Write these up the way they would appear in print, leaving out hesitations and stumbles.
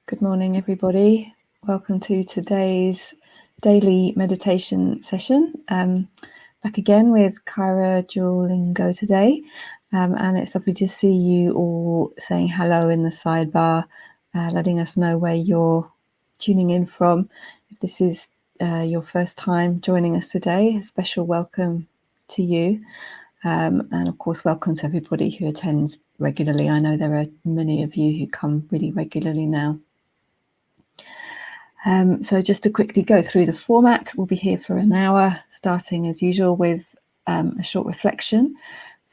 Good morning, everybody. Welcome to today's daily meditation session. Back again with Kyra Duolingo today. And it's lovely to see you all saying hello in the sidebar, letting us know where you're tuning in from. If this is your first time joining us today, a special welcome to you. And of course, welcome to everybody who attends regularly. I know there are many of you who come really regularly now. So just to quickly go through the format, we'll be here for an hour, starting as usual with a short reflection,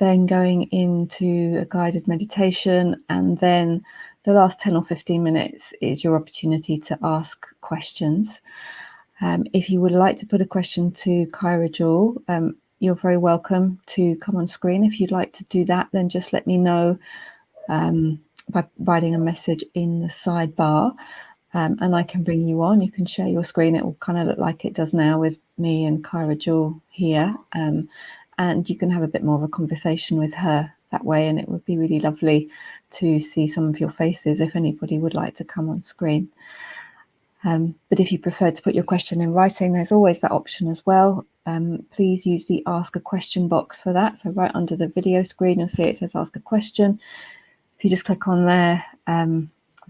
then going into a guided meditation, and then the last 10 or 15 minutes is your opportunity to ask questions. If you would like to put a question to Kyra Jewel, you're very welcome to come on screen. If you'd like to do that, then just let me know by writing a message in the sidebar. And I can bring you on. You can share your screen. It will kind of look like it does now with me and Kyra Jewel here. And you can have a bit more of a conversation with her that way. And it would be really lovely to see some of your faces if anybody would like to come on screen. But if you prefer to put your question in writing, there's always that option as well. Please use the ask a question box for that. So right under the video screen, you'll see it says ask a question. If you just click on there,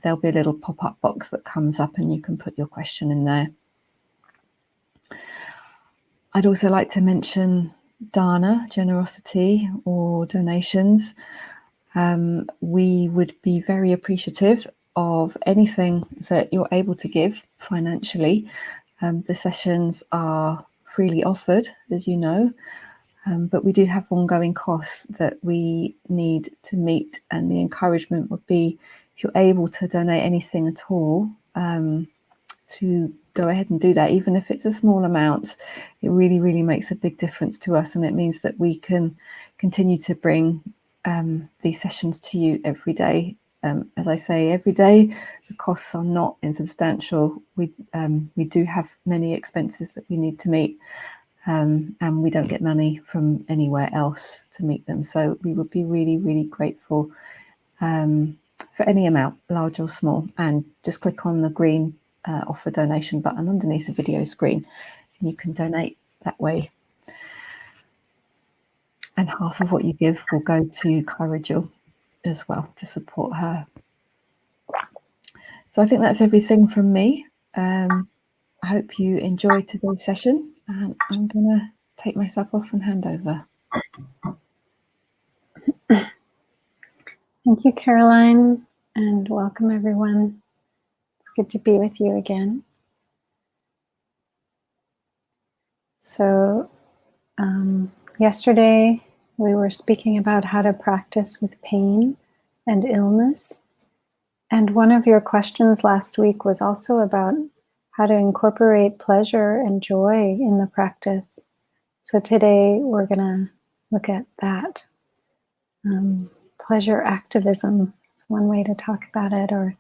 there'll be a little pop-up box that comes up and you can put your question in there. I'd also like to mention dana, generosity or donations. We would be very appreciative of anything that you're able to give financially. The sessions are freely offered, as you know, but we do have ongoing costs that we need to meet, and the encouragement would be, if you're able to donate anything at all, to go ahead and do that, even if it's a small amount. It really, really makes a big difference to us, and it means that we can continue to bring these sessions to you every day. As I say, every day, the costs are not insubstantial. We do have many expenses that we need to meet, and we don't get money from anywhere else to meet them. So we would be really, really grateful for any amount, large or small, and just click on the green offer donation button underneath the video screen and you can donate that way. And half of what you give will go to Kyra Jewel as well to support her. So I think that's everything from me. I hope you enjoyed today's session, and I'm going to take myself off and hand over. Thank you, Caroline, and welcome everyone. It's good to be with you again. So yesterday we were speaking about how to practice with pain and illness. And one of your questions last week was also about how to incorporate pleasure and joy in the practice. So today we're going to look at that. Pleasure activism is one way to talk about it, or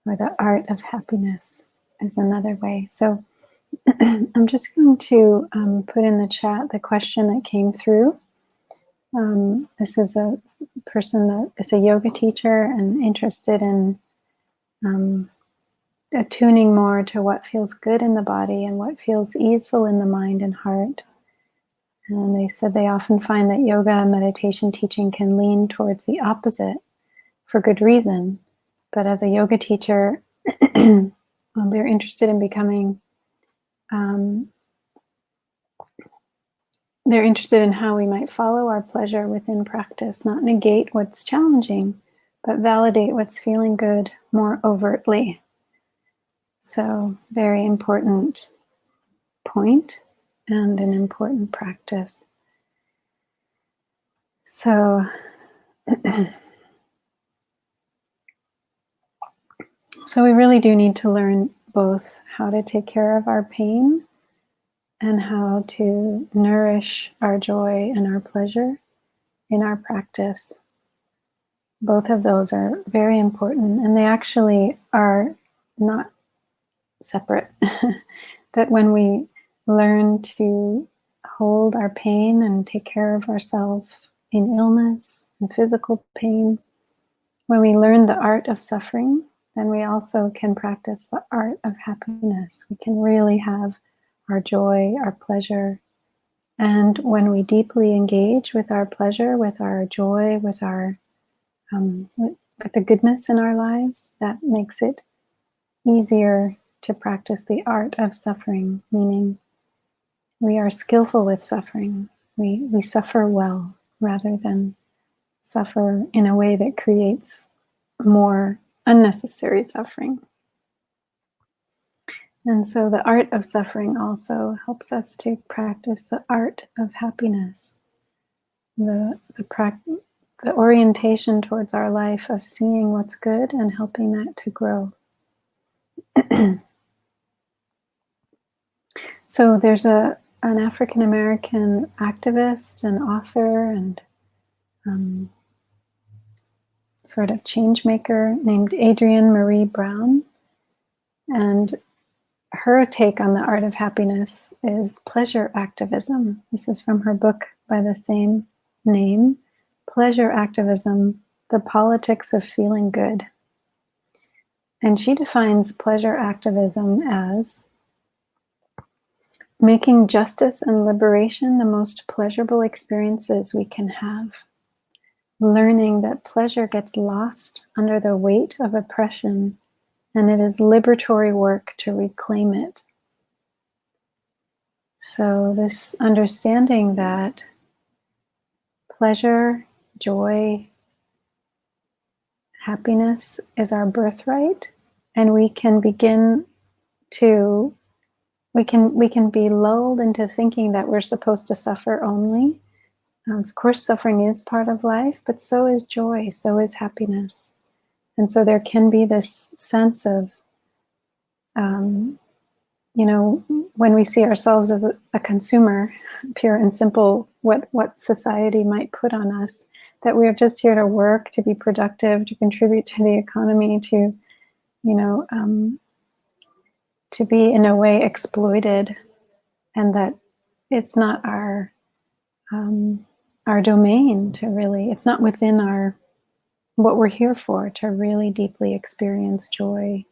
the art of happiness is another way. So I'm just going to put in the chat the question that came through. This is a person that is a yoga teacher and interested in attuning more to what feels good in the body and what feels easeful in the mind and heart. And they said they often find that yoga and meditation teaching can lean towards the opposite for good reason. But as a yoga teacher, they're interested in becoming, they're interested in how we might follow our pleasure within practice, not negate what's challenging, but validate what's feeling good more overtly. So, very important point and an important practice. So, so we really do need to learn both how to take care of our pain and how to nourish our joy and our pleasure in our practice. Both of those are very important, and they actually are not separate. That when we learn to hold our pain and take care of ourselves in illness and physical pain, when we learn the art of suffering, then we also can practice the art of happiness. We can really have our joy, our pleasure. And when we deeply engage with our pleasure, with our joy, with our with the goodness in our lives, that makes it easier to practice the art of suffering, meaning we are skillful with suffering. We suffer well rather than suffer in a way that creates more unnecessary suffering. And so the art of suffering also helps us to practice the art of happiness, the orientation towards our life of seeing what's good and helping that to grow. So there's an African American activist and author and sort of change maker named Adrienne Marie Brown, and her take on the art of happiness is pleasure activism. This is from her book by the same name, Pleasure Activism: The Politics of Feeling Good. And she defines pleasure activism as making justice and liberation the most pleasurable experiences we can have. Learning that pleasure gets lost under the weight of oppression, and it is liberatory work to reclaim it. So this understanding that pleasure, joy, happiness is our birthright, and we can begin to, we can be lulled into thinking that we're supposed to suffer only. Of course, suffering is part of life, but so is joy, so is happiness. And so there can be this sense of, when we see ourselves as a consumer, pure and simple, what society might put on us, that we are just here to work, to be productive, to contribute to the economy, to be in a way exploited, and that it's not our domain to really, it's not within what we're here for, to really deeply experience joy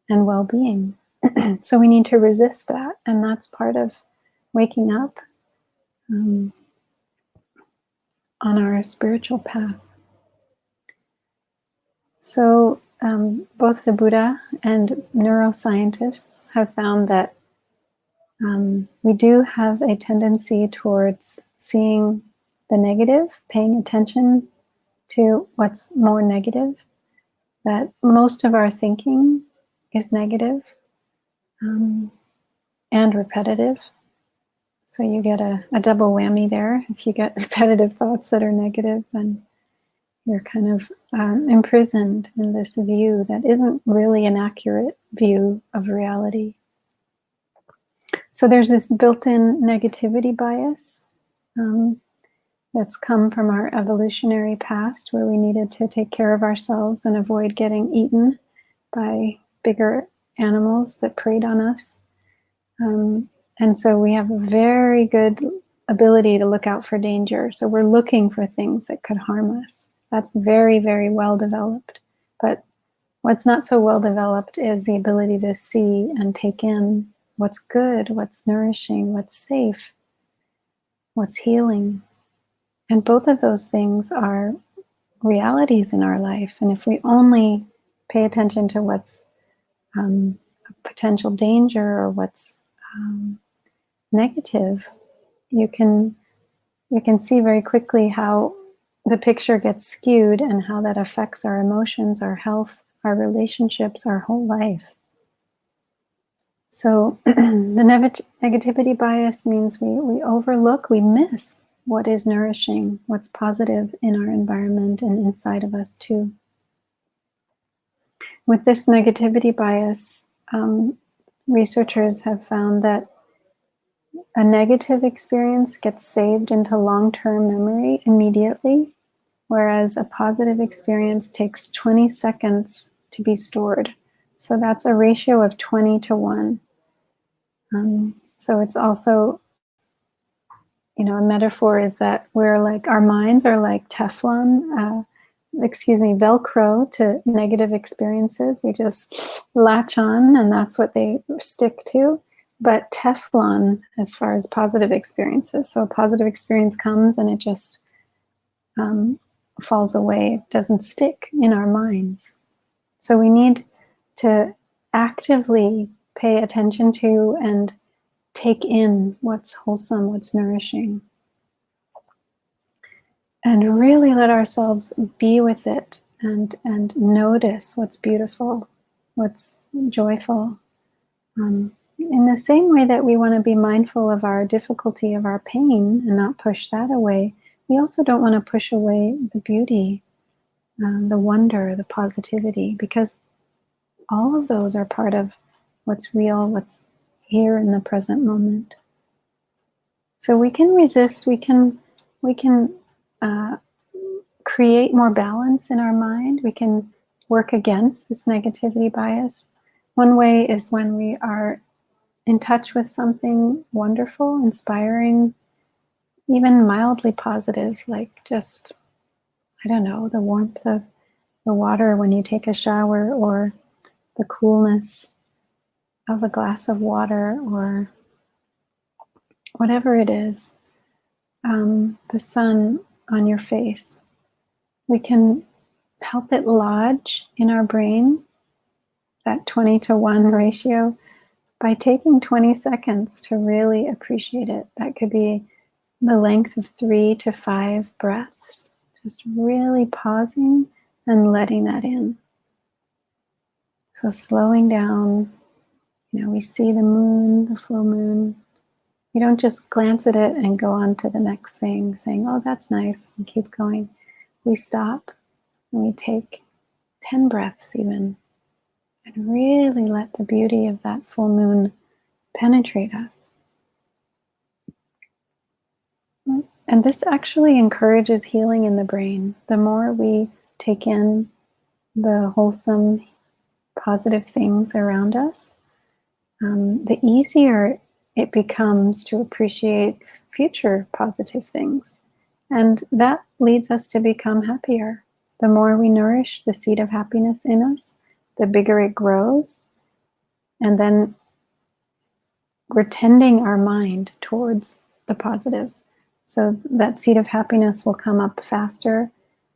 and well-being. So we need to resist that, and that's part of waking up on our spiritual path. So both the Buddha and neuroscientists have found that we do have a tendency towards seeing the negative, paying attention to what's more negative, that most of our thinking is negative and repetitive. So you get a double whammy there. If you get repetitive thoughts that are negative, then you're kind of imprisoned in this view that isn't really an accurate view of reality. So there's this built-in negativity bias that's come from our evolutionary past, where we needed to take care of ourselves and avoid getting eaten by bigger animals that preyed on us. And so we have a very good ability to look out for danger. So we're looking for things that could harm us. That's very, very well developed. But what's not so well developed is the ability to see and take in what's good, what's nourishing, what's safe, what's healing. And both of those things are realities in our life. And if we only pay attention to what's a potential danger or what's negative, you can see very quickly how the picture gets skewed and how that affects our emotions, our health, our relationships, our whole life. So the negativity bias means we overlook, we miss what is nourishing, what's positive in our environment and inside of us too. With this negativity bias, researchers have found that a negative experience gets saved into long-term memory immediately, whereas a positive experience takes 20 seconds to be stored. So that's a ratio of 20 to 1. So it's also, a metaphor is that we're like, our minds are like Teflon. Velcro to negative experiences. They just latch on and that's what they stick to. But Teflon as far as positive experiences. So a positive experience comes and it just falls away. It doesn't stick in our minds. So we need to actively pay attention to and take in what's wholesome, what's nourishing. And really let ourselves be with it and notice what's beautiful, what's joyful. In the same way that we want to be mindful of our difficulty, of our pain, and not push that away, we also don't want to push away the beauty, the wonder, the positivity, because all of those are part of what's real, what's here in the present moment. So we can resist, we can create more balance in our mind. We can work against this negativity bias. One way is when we are in touch with something wonderful, inspiring, even mildly positive, like just, I don't know, the warmth of the water when you take a shower, or the coolness of a glass of water, or whatever it is, the sun on your face. We can help it lodge in our brain, that 20-to-1 ratio, by taking 20 seconds to really appreciate it. That could be the length of 3 to 5 breaths, just really pausing and letting that in. So slowing down, we see the moon, the full moon. We don't just glance at it and go on to the next thing, saying, oh, that's nice, and keep going. We stop and we take 10 breaths even, and really let the beauty of that full moon penetrate us. And this actually encourages healing in the brain. The more we take in the wholesome, positive things around us, the easier it becomes to appreciate future positive things. And that leads us to become happier. The more we nourish the seed of happiness in us, the bigger it grows. And then we're tending our mind towards the positive. So that seed of happiness will come up faster,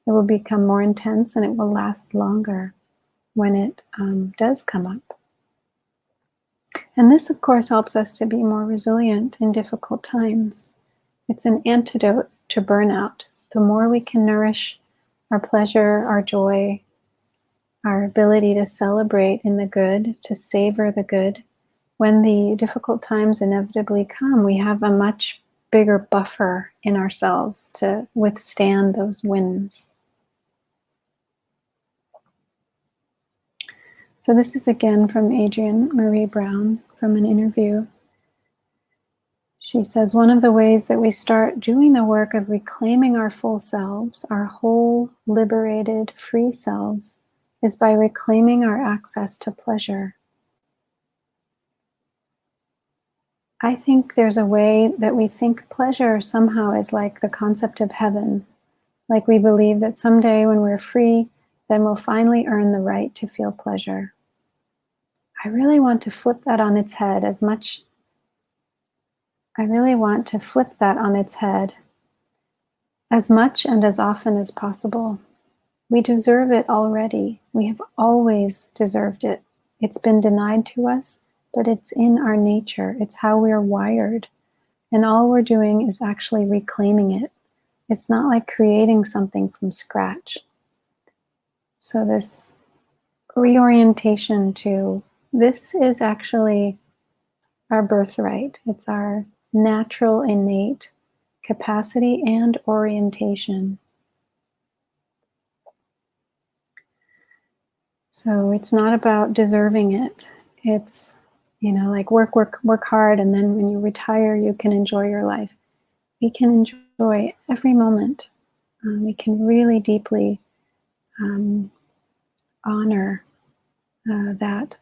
it will become more intense, and it will last longer when it does come up. And this, of course, helps us to be more resilient in difficult times. It's an antidote to burnout. The more we can nourish our pleasure, our joy, our ability to celebrate in the good, to savor the good, when the difficult times inevitably come, we have a much bigger buffer in ourselves to withstand those winds. So this is again from Adrienne Marie Brown from an interview. She says, one of the ways that we start doing the work of reclaiming our full selves, our whole, liberated, free selves, is by reclaiming our access to pleasure. I think there's a way that we think pleasure somehow is like the concept of heaven. Like we believe that someday when we're free, then we'll finally earn the right to feel pleasure. I really want to flip that on its head as much. I really want to flip that on its head as much and as often as possible. We deserve it already. We have always deserved it. It's been denied to us, but it's in our nature. It's how we're wired. And all we're doing is actually reclaiming it. It's not like creating something from scratch. So this reorientation to this is actually our birthright. It's our natural, innate capacity and orientation. So it's not about deserving it. It's, like work hard, and then when you retire, you can enjoy your life. We can enjoy every moment. We can really deeply honor that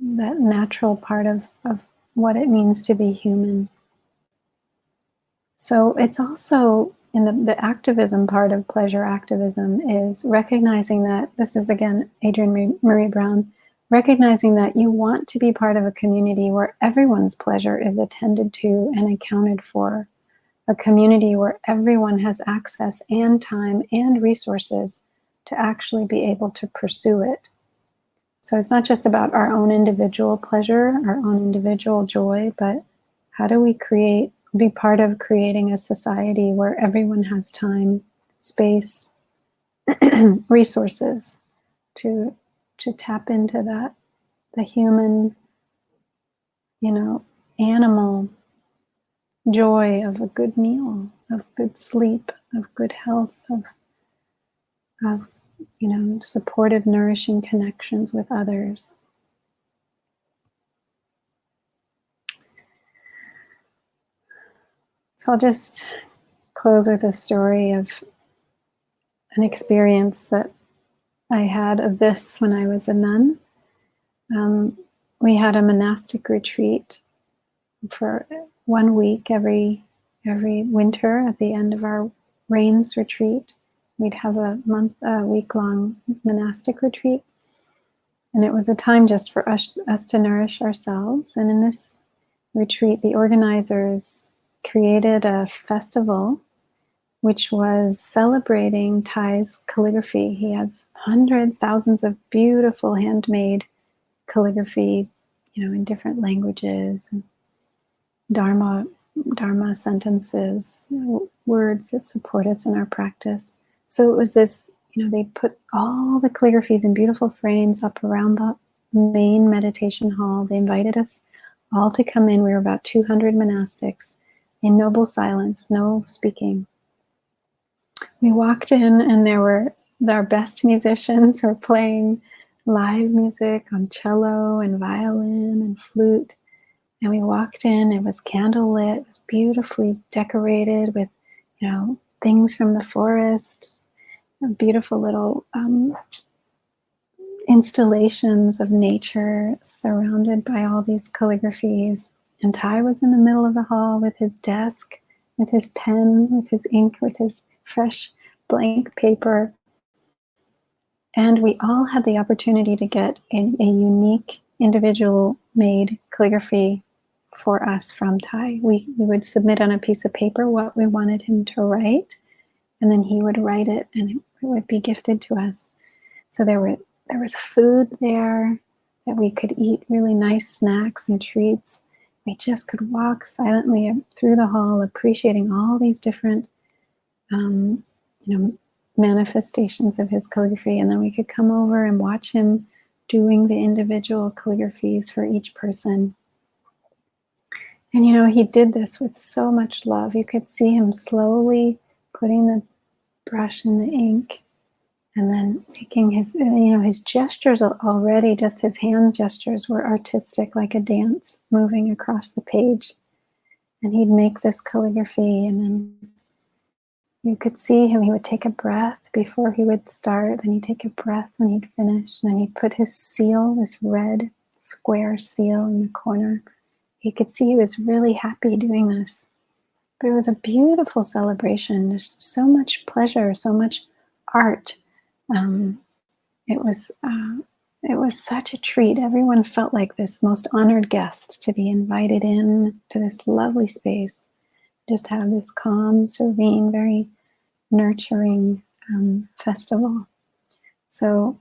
natural part of what it means to be human. So it's also in the activism part of pleasure activism is recognizing that, this is again Adrienne Marie Brown, recognizing that you want to be part of a community where everyone's pleasure is attended to and accounted for, a community where everyone has access and time and resources to actually be able to pursue it. So it's not just about our own individual pleasure, our own individual joy, but how do we be part of creating a society where everyone has time, space, resources to tap into that, the human, animal joy of a good meal, of good sleep, of good health, of supportive, nourishing connections with others. So I'll just close with a story of an experience that I had of this when I was a nun. We had a monastic retreat for 1 week every winter at the end of our rains retreat. We'd have a week-long monastic retreat. And it was a time just for us to nourish ourselves. And in this retreat, the organizers created a festival which was celebrating Thai's calligraphy. He has hundreds, thousands of beautiful handmade calligraphy, in different languages, and Dharma sentences, words that support us in our practice. So it was this, they put all the calligraphies in beautiful frames up around the main meditation hall. They invited us all to come in. We were about 200 monastics in noble silence, no speaking. We walked in and there were our best musicians who were playing live music on cello and violin and flute. And we walked in, it was candlelit, it was beautifully decorated with, things from the forest, beautiful little installations of nature surrounded by all these calligraphies. And Thai was in the middle of the hall with his desk, with his pen, with his ink, with his fresh blank paper. And we all had the opportunity to get a unique individual made calligraphy for us from Thai. We would submit on a piece of paper what we wanted him to write, and then he would write it and it would be gifted to us. So there was food there that we could eat, really nice snacks and treats. We just could walk silently through the hall, appreciating all these different manifestations of his calligraphy, and then we could come over and watch him doing the individual calligraphies for each person. And he did this with so much love. You could see him slowly putting the brush in the ink and then making his gestures already, just his hand gestures were artistic, like a dance moving across the page. And he'd make this calligraphy, and then you could see him, he would take a breath before he would start, then he'd take a breath when he'd finish, and then he'd put his seal, this red square seal in the corner. You could see he was really happy doing this. But it was a beautiful celebration. There's so much pleasure, so much art. It was such a treat. Everyone felt like this most honored guest to be invited in to this lovely space. Just have this calm, serene, very nurturing festival. So,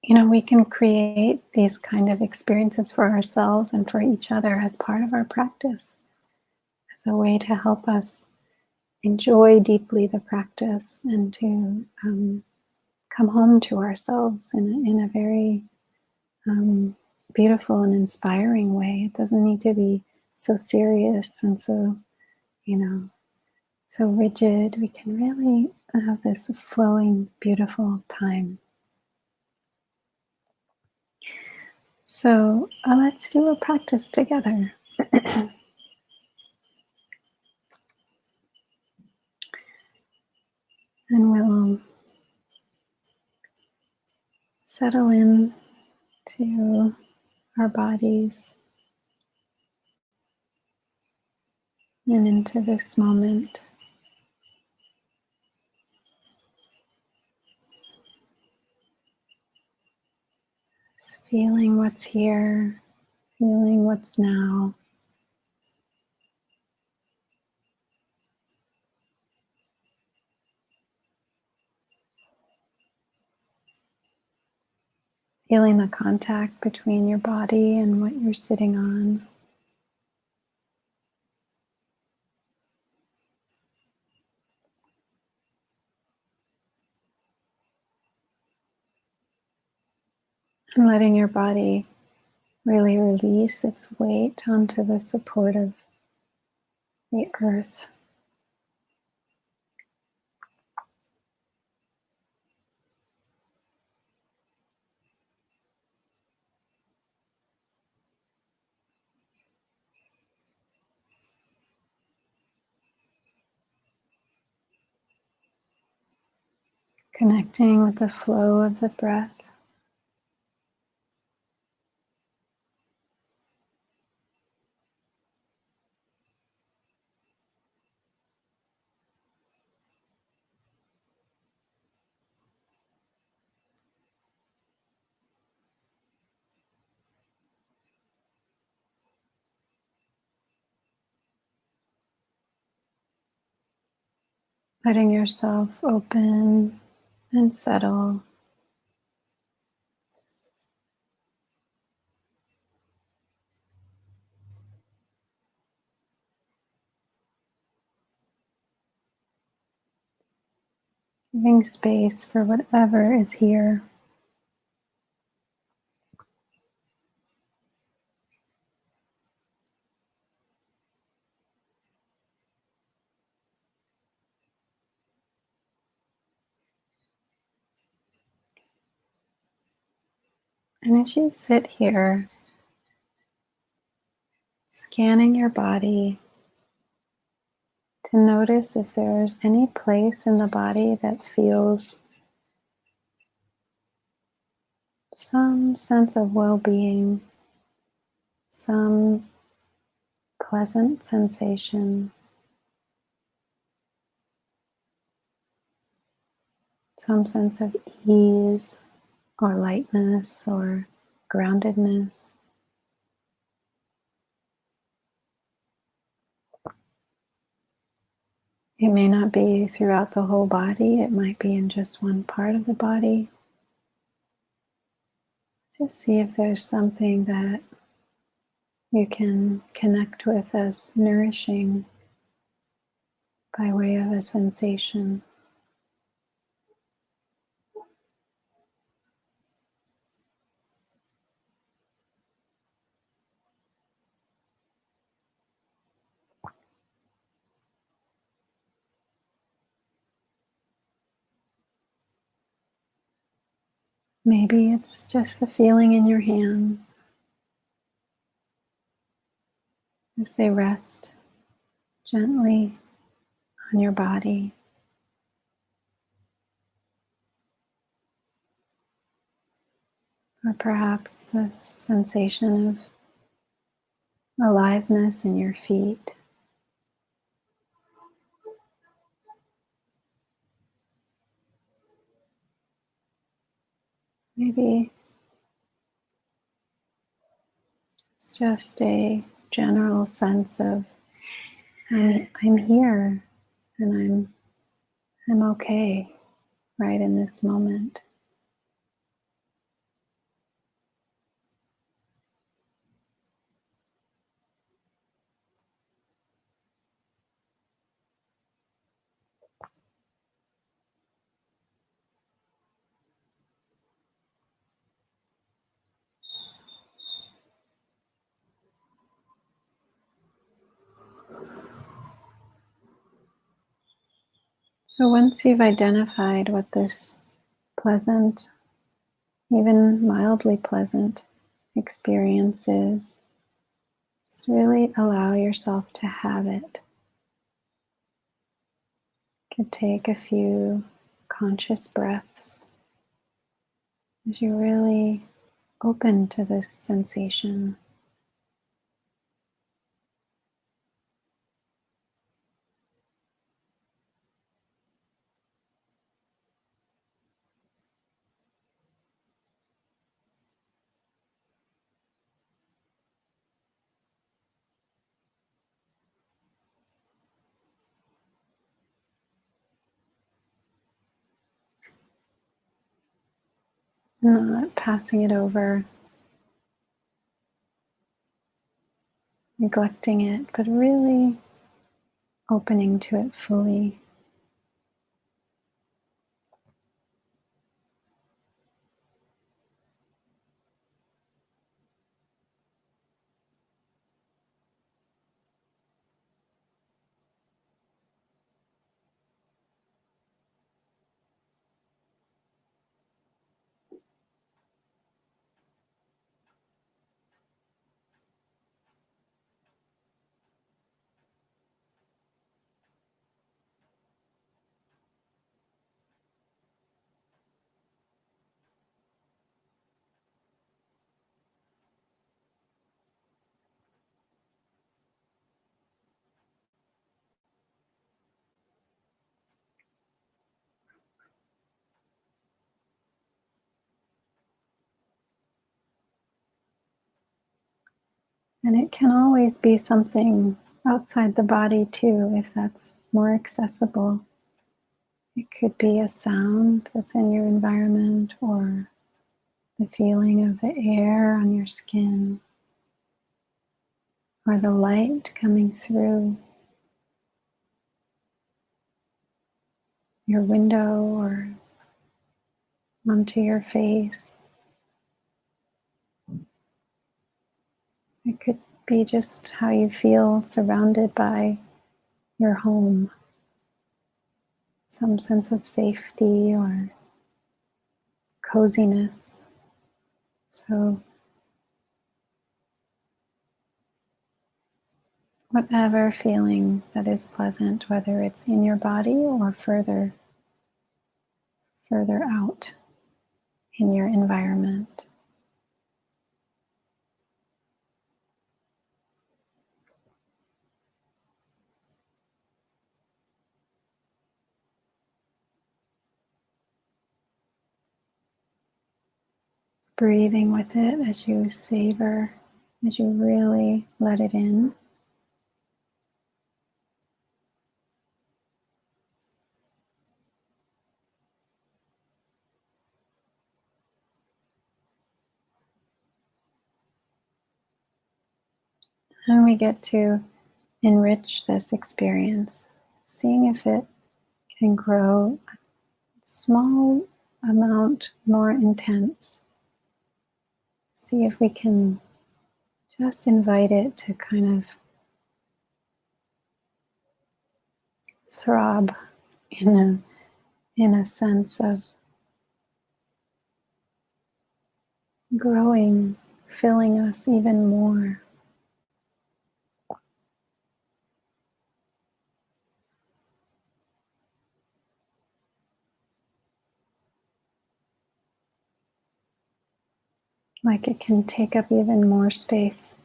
we can create these kind of experiences for ourselves and for each other as part of our practice, as a way to help us enjoy deeply the practice and to come home to ourselves in a very beautiful and inspiring way. It doesn't need to be so serious and so, so rigid. We can really have this flowing, beautiful time. So let's do a practice together. And we'll settle in to our bodies and into this moment. feeling what's here, feeling what's now. Feeling the contact between your body and what you're sitting on. And letting your body really release its weight onto the support of the earth. Connecting with the flow of the breath. Letting yourself open and settle. Giving space for whatever is here. And as you sit here, scanning your body to notice if there's any place in the body that feels some sense of well-being, some pleasant sensation, some sense of ease or lightness or groundedness. It may not be throughout the whole body, it might be in just one part of the body. Just see if there's something that you can connect with as nourishing by way of a sensation. Maybe it's just the feeling in your hands as they rest gently on your body. Or perhaps the sensation of aliveness in your feet. Maybe it's just a general sense of I'm here and I'm okay right in this moment. So once you've identified what this pleasant, even mildly pleasant experience is, just really allow yourself to have it. You could take a few conscious breaths as you're really open to this sensation. not passing it over, neglecting it, but really opening to it fully. And it can always be something outside the body too, if that's more accessible. It could be a sound that's in your environment, or the feeling of the air on your skin, or the light coming through your window or onto your face. It could be just how you feel surrounded by your home. Some sense of safety or coziness. So whatever feeling that is pleasant, whether it's in your body or further out in your environment. Breathing with it as you savor, as you really let it in. And we get to enrich this experience, seeing if it can grow a small amount more intense. See if we can just invite it to kind of throb in a sense of growing, filling us even more. Like it can take up even more space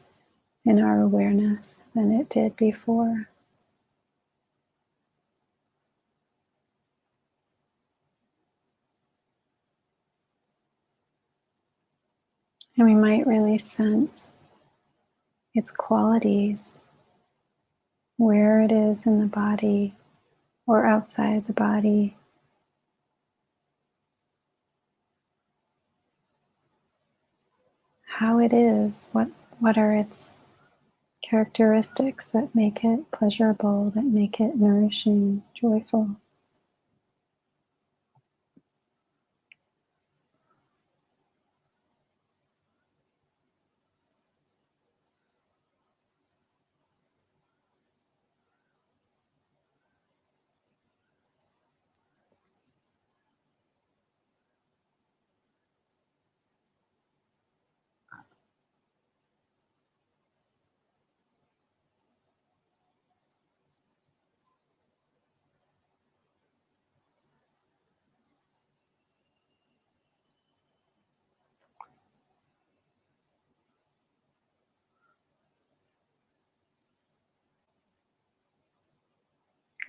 in our awareness than it did before. And we might really sense its qualities, where it is in the body or outside the body. How it is, what are its characteristics that make it pleasurable, that make it nourishing, joyful.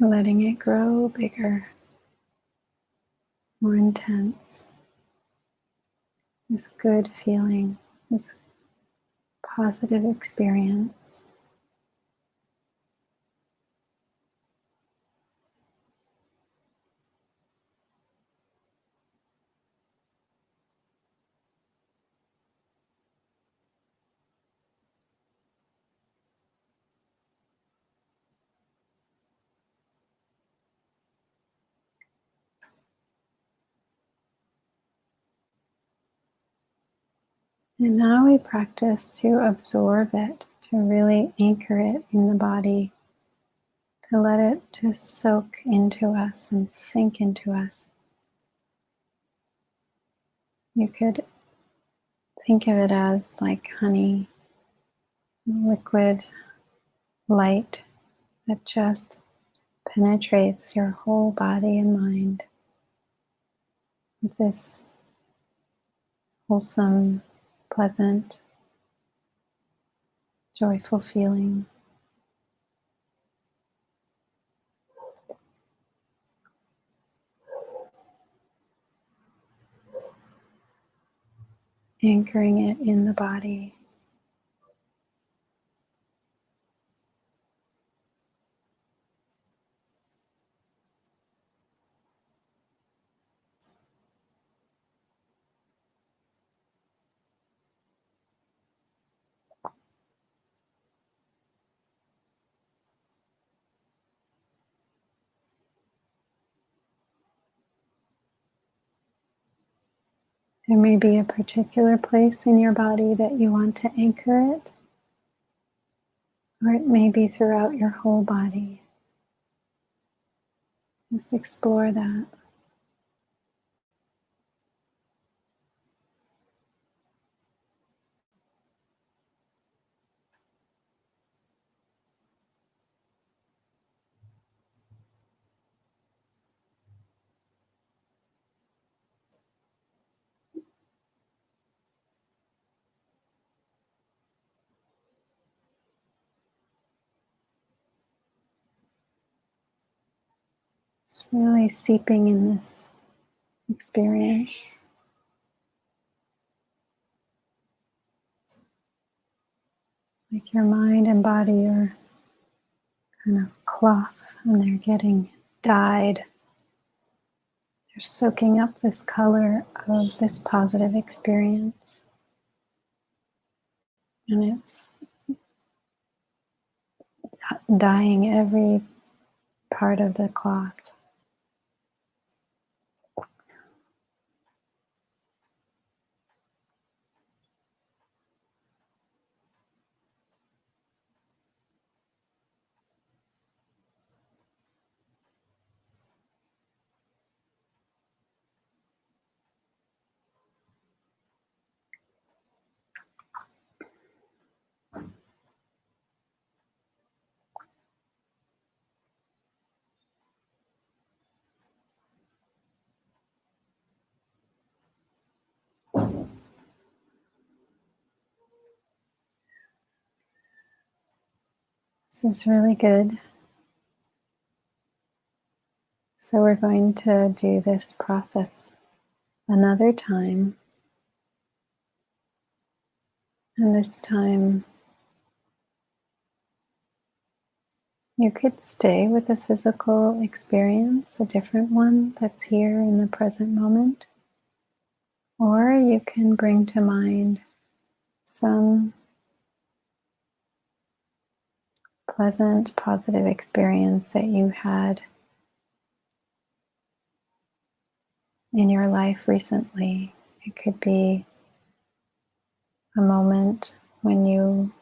Letting it grow bigger, more intense. This good feeling, this positive experience. And now we practice to absorb it, to really anchor it in the body, to let it just soak into us and sink into us. You could think of it as like honey, liquid light that just penetrates your whole body and mind with this wholesome, pleasant, joyful feeling. Anchoring it in the body. There may be a particular place in your body that you want to anchor it, or it may be throughout your whole body. Just explore that. Just really seeping in this experience. Like your mind and body are kind of cloth and they're getting dyed. They're soaking up this color of this positive experience. And it's dyeing every part of the cloth. This is really good. So we're going to do this process another time. And this time you could stay with a physical experience, a different one that's here in the present moment. Or you can bring to mind some pleasant, positive experience that you had in your life recently. It could be a moment when you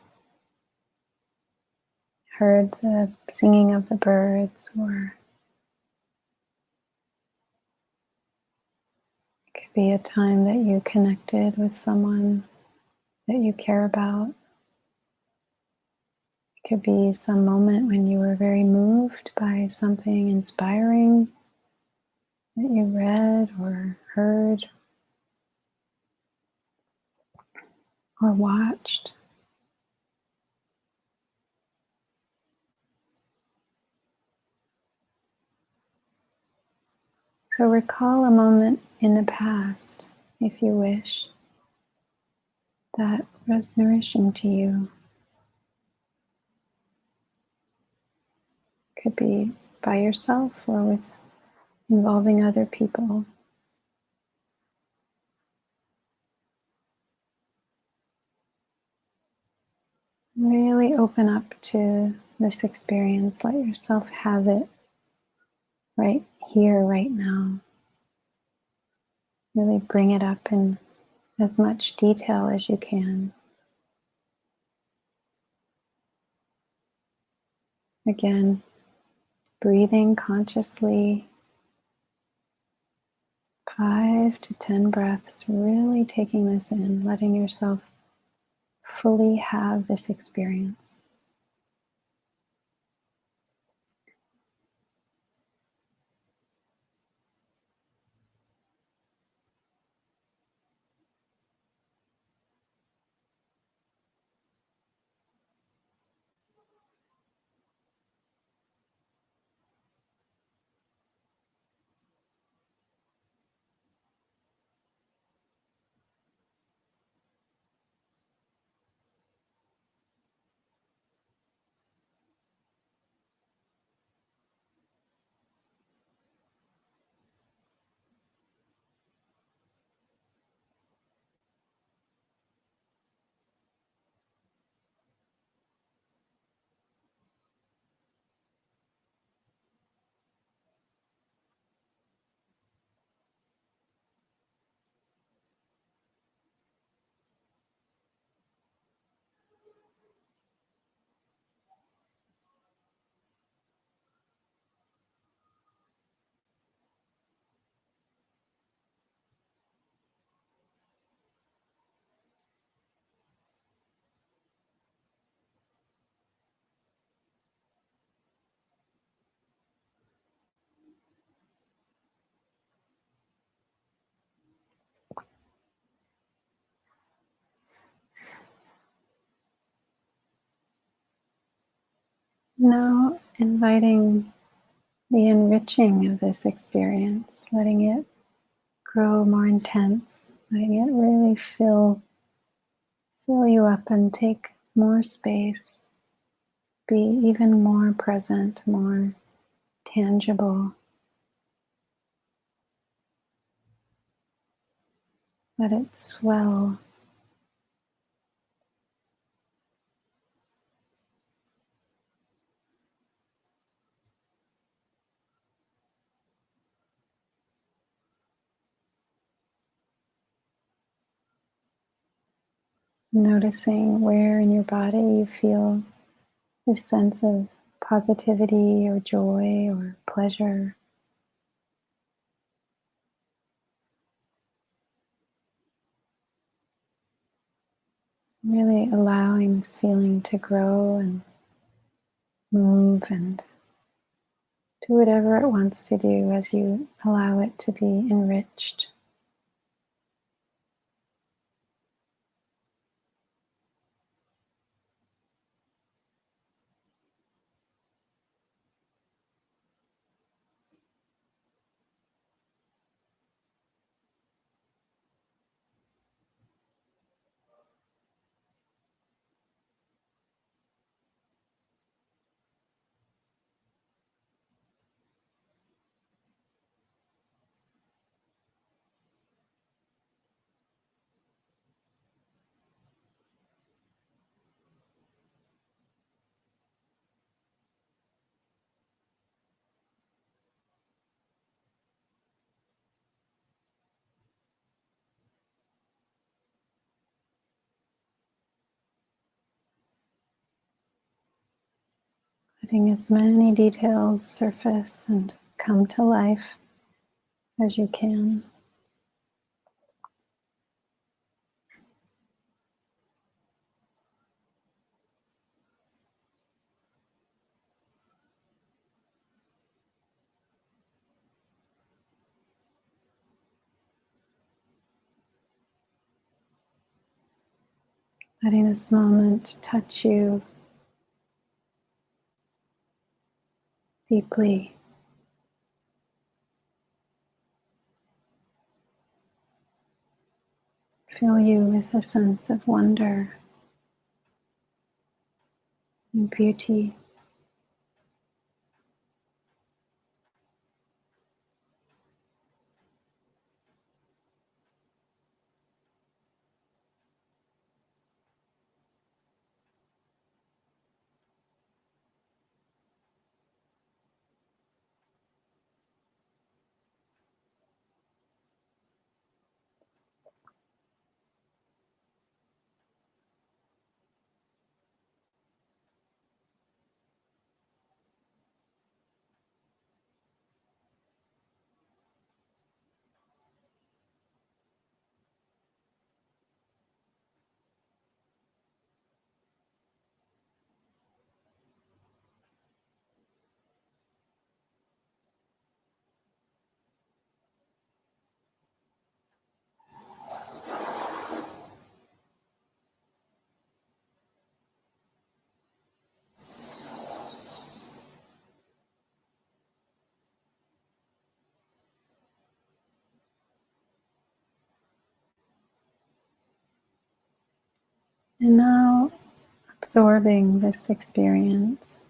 heard the singing of the birds, or it could be a time that you connected with someone that you care about. It could be some moment when you were very moved by something inspiring that you read or heard or watched. So recall a moment in the past, if you wish, that was nourishing to you. Could be by yourself or with involving other people. Really open up to this experience. Let yourself have it right here, right now. Really bring it up and as much detail as you can. Again, breathing consciously, 5 to 10 breaths, really taking this in, letting yourself fully have this experience. Now inviting the enriching of this experience, letting it grow more intense, letting it really fill you up and take more space, be even more present, more tangible. Let it swell. Noticing where in your body you feel this sense of positivity or joy or pleasure. Really allowing this feeling to grow and move and do whatever it wants to do as you allow it to be enriched. Letting as many details surface and come to life as you can. Letting this moment touch you deeply. Fill you with a sense of wonder and beauty. And now absorbing this experience,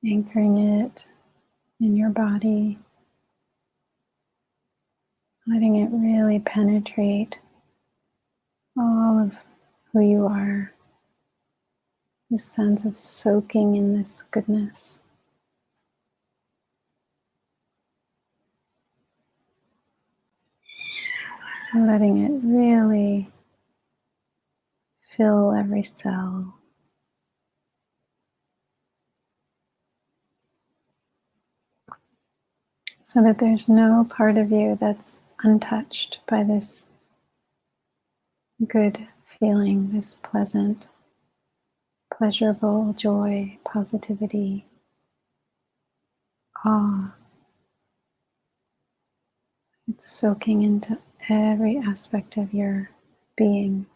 anchoring it in your body, letting it really penetrate all of who you are, this sense of soaking in this goodness. And letting it really fill every cell. So that there's no part of you that's untouched by this good feeling, this pleasant, pleasurable joy, positivity, awe. It's soaking into every aspect of your being.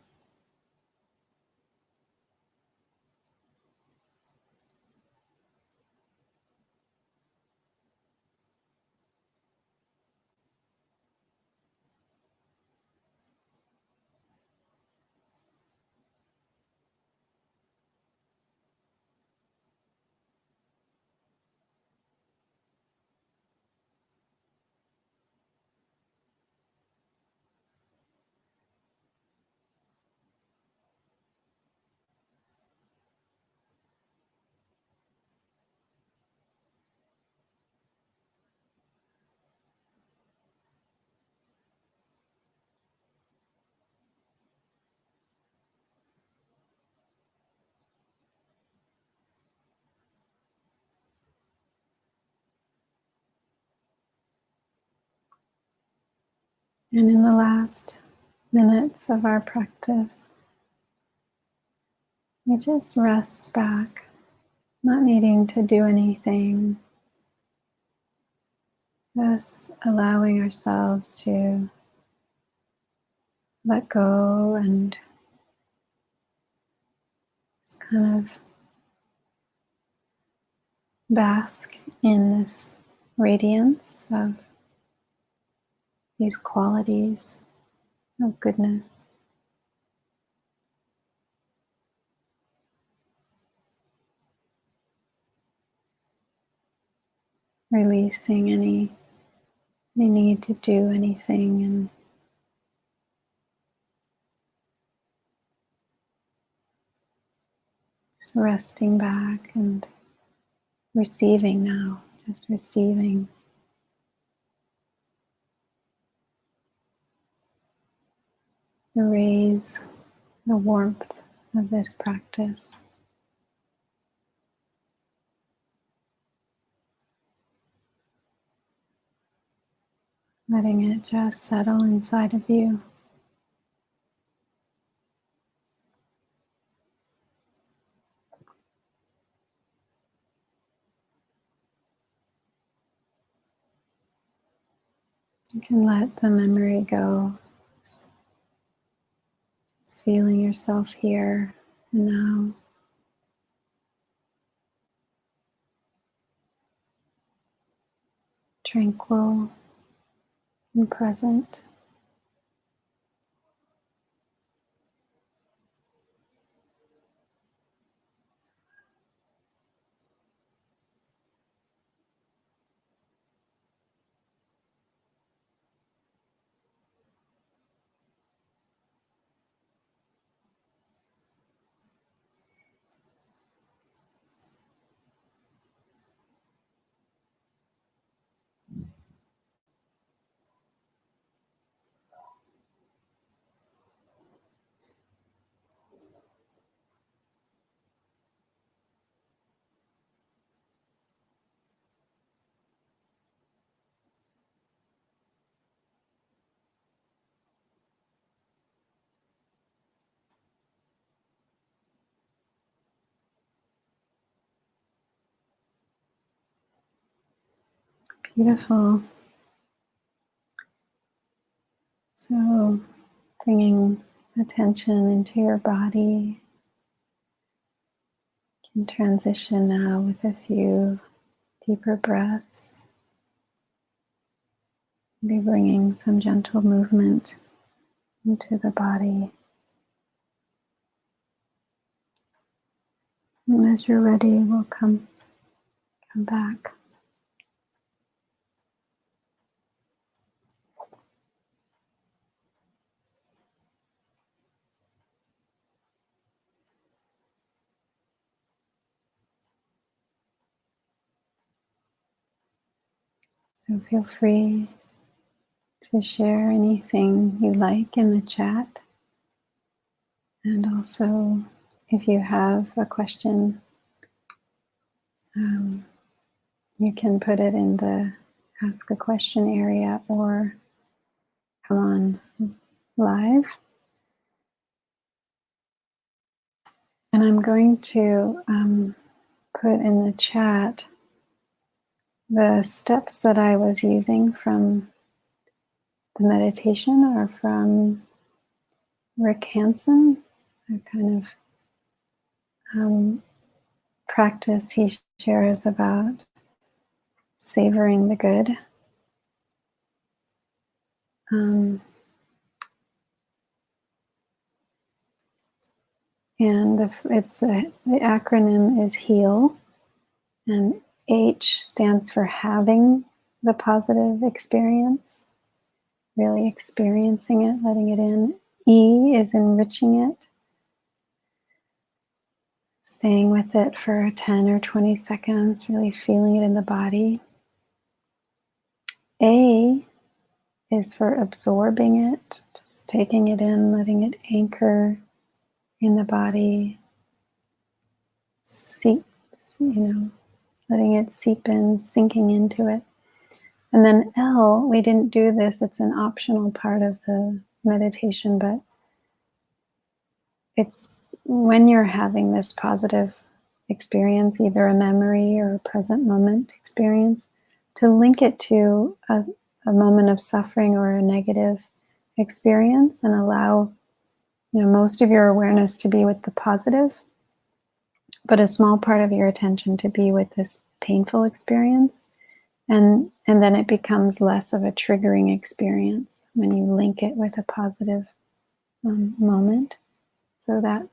And in the last minutes of our practice, we just rest back, not needing to do anything, just allowing ourselves to let go and just kind of bask in this radiance of these qualities of goodness. Releasing any need to do anything and just resting back and receiving now, just receiving the rays, the warmth of this practice. Letting it just settle inside of you. You can let the memory go. Just feeling yourself here and now. Tranquil and present. Beautiful. So bringing attention into your body. You can transition now with a few deeper breaths. Be bringing some gentle movement into the body. And as you're ready, we'll come back. So feel free to share anything you like in the chat. And also, if you have a question, you can put it in the ask a question area or come on live. And I'm going to put in the chat the steps that I was using from the meditation are from Rick Hanson, a kind of practice he shares about savoring the good. And the acronym is HEAL, and H stands for having the positive experience, really experiencing it, letting it in. E is enriching it, staying with it for 10 or 20 seconds, really feeling it in the body. A is for absorbing it, just taking it in, letting it anchor in the body, letting it seep in, sinking into it. And then L, we didn't do this, it's an optional part of the meditation, but it's when you're having this positive experience, either a memory or a present moment experience, to link it to a moment of suffering or a negative experience and allow most of your awareness to be with the positive, but a small part of your attention to be with this painful experience. And then it becomes less of a triggering experience when you link it with a positive moment. So that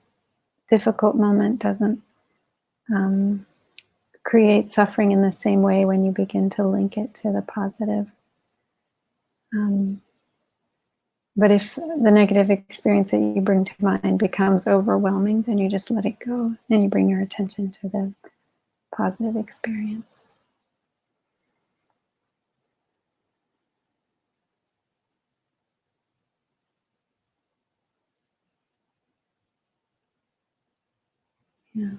difficult moment doesn't create suffering in the same way when you begin to link it to the positive. But if the negative experience that you bring to mind becomes overwhelming, then you just let it go and you bring your attention to the positive experience. Yeah.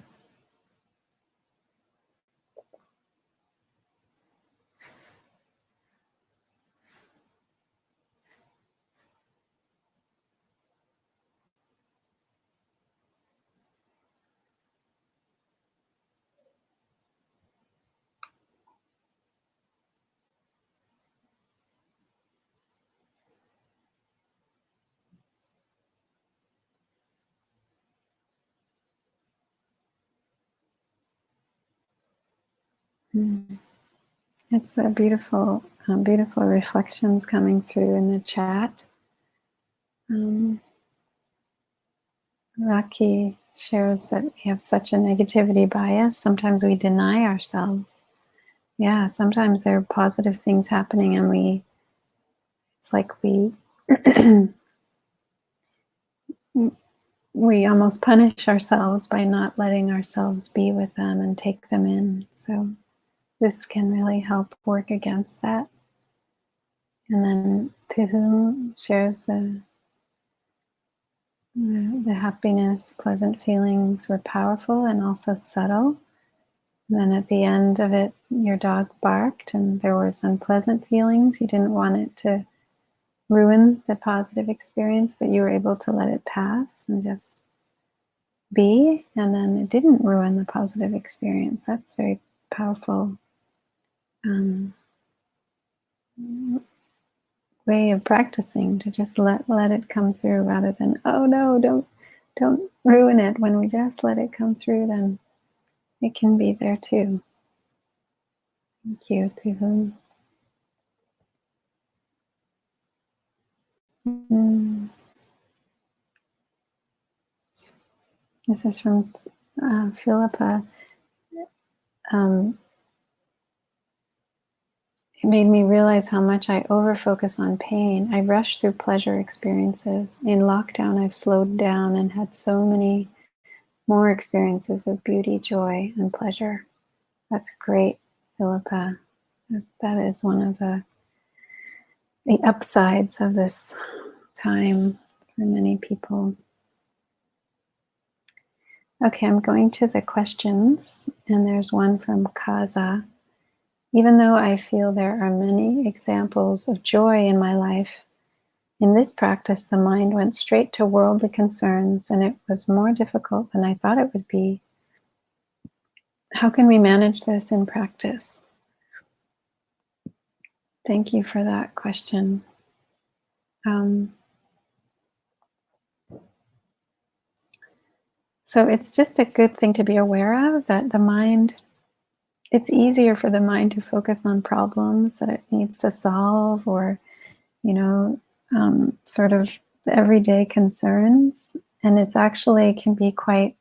It's a beautiful reflections coming through in the chat. Rocky shares that we have such a negativity bias. Sometimes we deny ourselves. Yeah, sometimes there are positive things happening and it's like we almost punish ourselves by not letting ourselves be with them and take them in. So this can really help work against that. And then Pihu shares the happiness, pleasant feelings were powerful and also subtle. And then at the end of it, your dog barked and there were some pleasant feelings. You didn't want it to ruin the positive experience, but you were able to let it pass and just be. And then it didn't ruin the positive experience. That's very powerful way of practicing, to just let it come through rather than, oh no, don't ruin it. When we just let it come through, then it can be there too. Thank you, Pihu. This is from Philippa, it made me realize how much I overfocus on pain. I rush through pleasure experiences. In lockdown, I've slowed down and had so many more experiences of beauty, joy, and pleasure. That's great, Philippa. That is one of the upsides of this time for many people. Okay, I'm going to the questions, and there's one from Kaza. Even though I feel there are many examples of joy in my life, in this practice the mind went straight to worldly concerns, and it was more difficult than I thought it would be. How can we manage this in practice? Thank you for that question. So it's just a good thing to be aware of, that the mind, it's easier for the mind to focus on problems that it needs to solve, or, sort of everyday concerns. And it's actually can be quite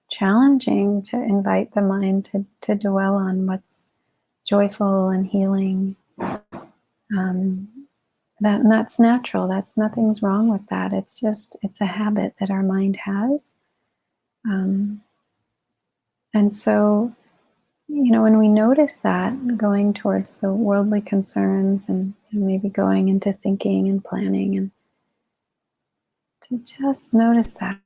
challenging to invite the mind to dwell on what's joyful and healing. That's natural. Nothing's wrong with that. It's a habit that our mind has. And so, when we notice that, going towards the worldly concerns and maybe going into thinking and planning, and to just notice that,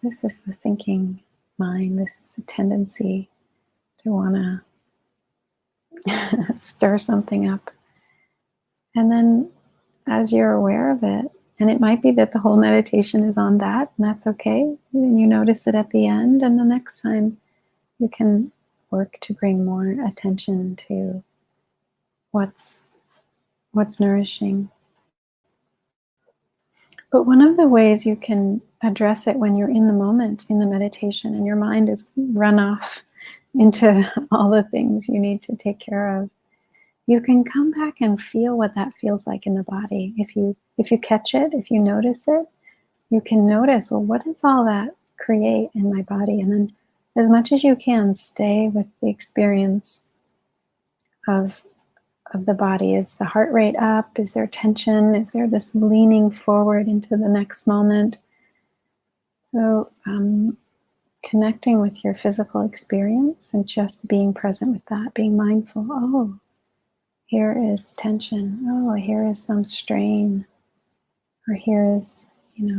this is the thinking mind, this is a tendency to want to stir something up. And then as you're aware of it, and it might be that the whole meditation is on that, and that's okay. And you notice it at the end, and the next time you can work to bring more attention to what's nourishing. But one of the ways you can address it when you're in the moment, in the meditation, and your mind is run off into all the things you need to take care of, you can come back and feel what that feels like in the body. If you catch it, if you notice it, you can notice, well, what does all that create in my body? And then as much as you can, stay with the experience of the body. Is the heart rate up? Is there tension? Is there this leaning forward into the next moment? So connecting with your physical experience and just being present with that, being mindful. Oh, here is tension. Oh, here is some strain. Or here is,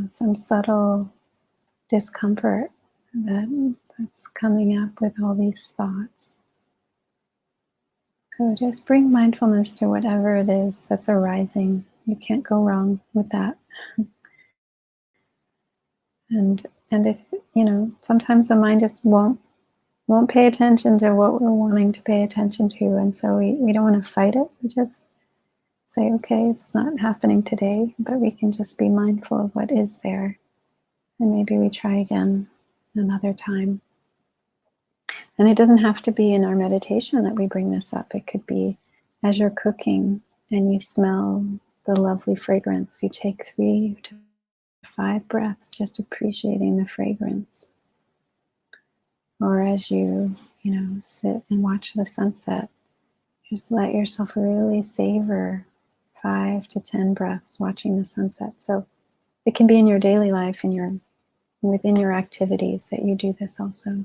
some subtle discomfort that's coming up with all these thoughts. So just bring mindfulness to whatever it is that's arising. You can't go wrong with that. And if, sometimes the mind just won't pay attention to what we're wanting to pay attention to. And so we don't want to fight it. We just say, okay, it's not happening today, but we can just be mindful of what is there. And maybe we try again another time. And it doesn't have to be in our meditation that we bring this up. It could be as you're cooking and you smell the lovely fragrance. You take 3 to 5 breaths, just appreciating the fragrance. Or as you, sit and watch the sunset, just let yourself really savor 5 to 10 breaths watching the sunset. So it can be in your daily life, within your activities, that you do this also.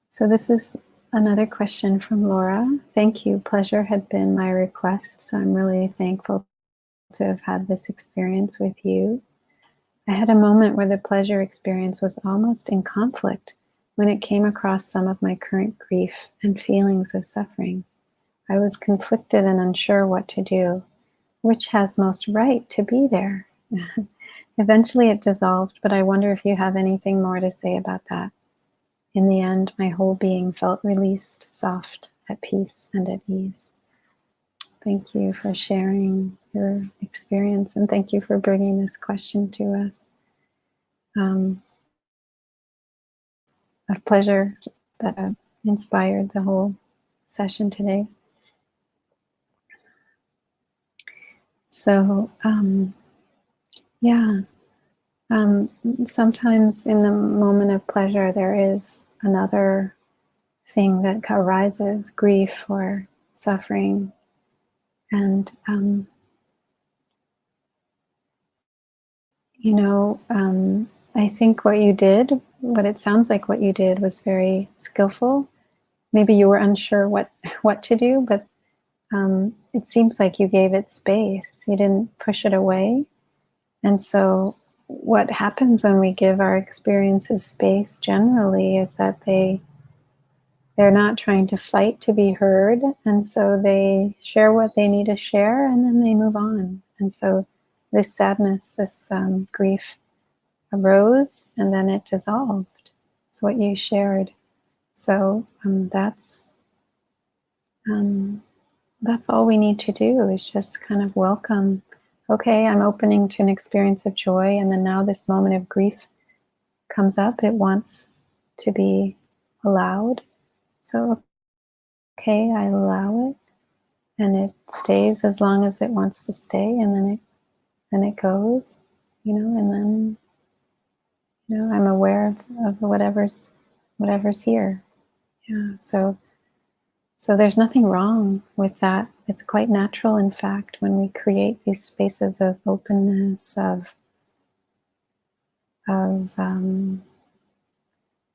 So this is another question from Laura. Thank you. Pleasure had been my request, so I'm really thankful to have had this experience with you. I had a moment where the pleasure experience was almost in conflict when it came across some of my current grief and feelings of suffering. I was conflicted and unsure what to do, which has most right to be there. Eventually it dissolved, but I wonder if you have anything more to say about that. In the end, my whole being felt released, soft, at peace, and at ease. Thank you for sharing your experience, and thank you for bringing this question to us. A pleasure that inspired the whole session today. So, Sometimes in the moment of pleasure, there is another thing that arises, grief or suffering. And, I think what it sounds like what you did was very skillful. Maybe you were unsure what to do, but it seems like you gave it space. You didn't push it away. And so what happens when we give our experiences space generally is that they're not trying to fight to be heard, and so they share what they need to share, and then they move on. And so this sadness, this grief arose, and then it dissolved. It's what you shared. So that's all we need to do, is just kind of welcome. Okay, I'm opening to an experience of joy, and then now this moment of grief comes up. It wants to be allowed. So okay, I allow it, and it stays as long as it wants to stay, and then it goes, and then I'm aware of whatever's here. Yeah. So there's nothing wrong with that. It's quite natural, in fact, when we create these spaces of openness, of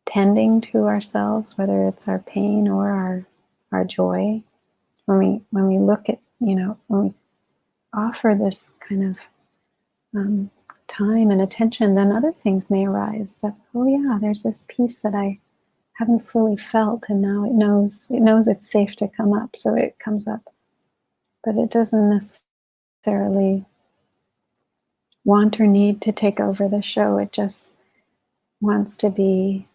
tending to ourselves, whether it's our pain or our joy. When we look at, when we offer this kind of time and attention, then other things may arise. That, oh yeah, there's this piece that I haven't fully felt, and now it knows it's safe to come up, so it comes up. But it doesn't necessarily want or need to take over the show. It just wants to be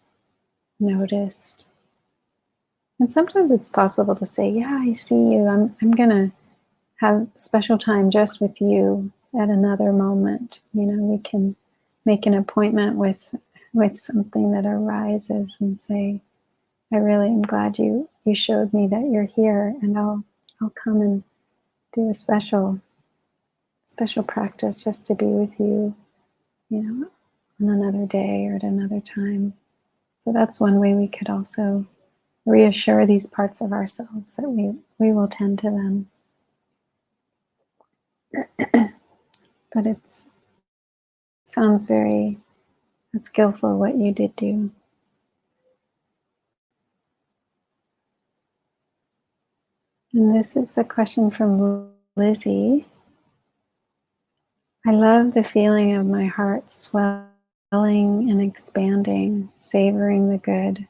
noticed. And sometimes it's possible to say, yeah, I see you. I'm gonna have special time just with you at another moment. We can make an appointment with something that arises and say, I really am glad you showed me that you're here, and I'll come and do a special practice just to be with you, on another day or at another time. So that's one way we could also reassure these parts of ourselves that we will tend to them. But it sounds very skillful what you did do. And this is a question from Lizzie. I love the feeling of my heart swelling and expanding, savoring the good.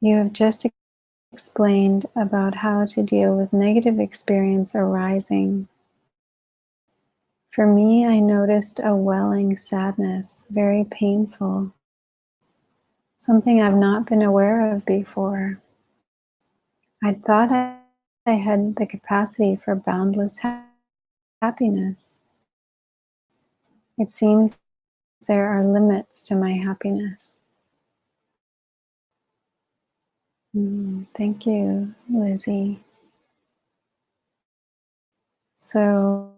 You have just explained about how to deal with negative experience arising. For me, I noticed a welling sadness, very painful, something I've not been aware of before. I thought I had the capacity for boundless happiness. It seems there are limits to my happiness. Thank you, Lizzie. So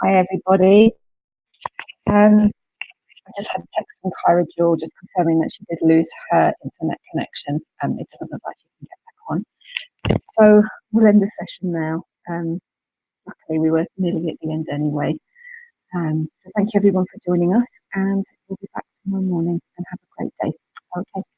Hi everybody. I just had a text from Kyra Jewel just confirming that she did lose her internet connection. It doesn't look like she can get back on. So we'll end the session now. Luckily we were nearly at the end anyway. So thank you everyone for joining us, and we'll be back tomorrow morning, and have a great day. Okay.